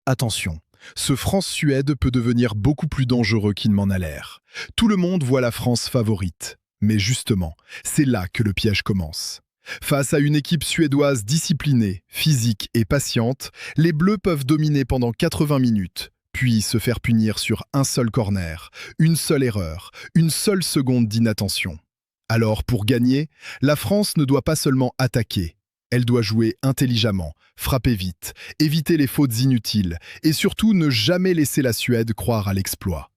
attention, ce France-Suède peut devenir beaucoup plus dangereux qu'il n'en a l'air. Tout le monde voit la France favorite. Mais justement, c'est là que le piège commence. Face à une équipe suédoise disciplinée, physique et patiente, les Bleus peuvent dominer pendant 80 minutes, puis se faire punir sur un seul corner, une seule erreur, une seule seconde d'inattention. Alors, pour gagner, la France ne doit pas seulement attaquer, elle doit jouer intelligemment, frapper vite, éviter les fautes inutiles et surtout ne jamais laisser la Suède croire à l'exploit.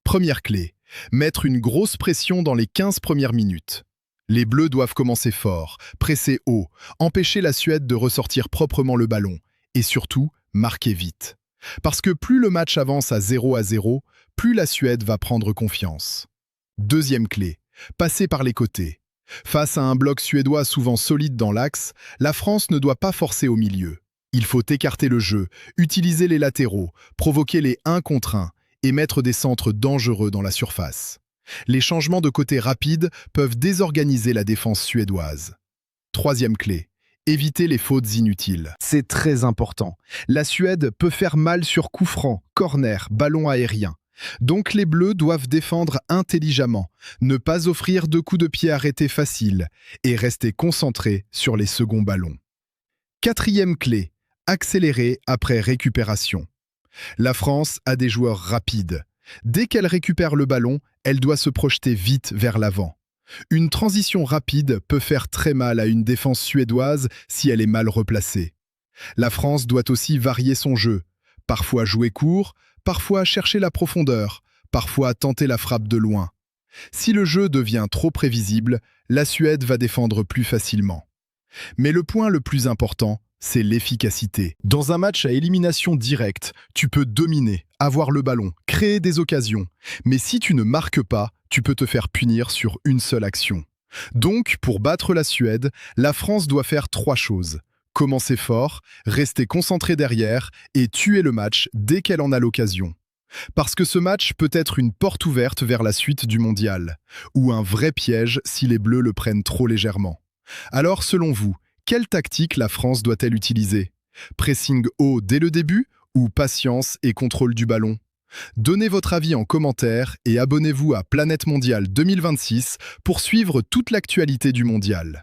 Première clé, mettre une grosse pression dans les 15 premières minutes. Les Bleus doivent commencer fort, presser haut, empêcher la Suède de ressortir proprement le ballon et surtout marquer vite. Parce que plus le match avance à 0-0, plus la Suède va prendre confiance. Deuxième clé, passer par les côtés. Face à un bloc suédois souvent solide dans l'axe, la France ne doit pas forcer au milieu. Il faut écarter le jeu, utiliser les latéraux, provoquer les 1 contre 1 et mettre des centres dangereux dans la surface. Les changements de côté rapides peuvent désorganiser la défense suédoise. Troisième clé, éviter les fautes inutiles. C'est très important. La Suède peut faire mal sur coup franc, corner, ballon aérien. Donc les Bleus doivent défendre intelligemment, ne pas offrir de coups de pied arrêtés faciles et rester concentrés sur les seconds ballons. Quatrième clé, accélérer après récupération. La France a des joueurs rapides. Dès qu'elle récupère le ballon, elle doit se projeter vite vers l'avant. Une transition rapide peut faire très mal à une défense suédoise si elle est mal replacée. La France doit aussi varier son jeu, parfois jouer court, parfois chercher la profondeur, parfois tenter la frappe de loin. Si le jeu devient trop prévisible, la Suède va défendre plus facilement. Mais le point le plus important, c'est l'efficacité. Dans un match à élimination directe, tu peux dominer, avoir le ballon, créer des occasions. Mais si tu ne marques pas, tu peux te faire punir sur une seule action. Donc, pour battre la Suède, la France doit faire 3 choses. Commencer fort, rester concentré derrière et tuer le match dès qu'elle en a l'occasion. Parce que ce match peut être une porte ouverte vers la suite du mondial, ou un vrai piège si les Bleus le prennent trop légèrement. Alors, selon vous, quelle tactique la France doit-elle utiliser? Pressing haut dès le début ou patience et contrôle du ballon? Donnez votre avis en commentaire et abonnez-vous à Planète Mondiale 2026 pour suivre toute l'actualité du mondial.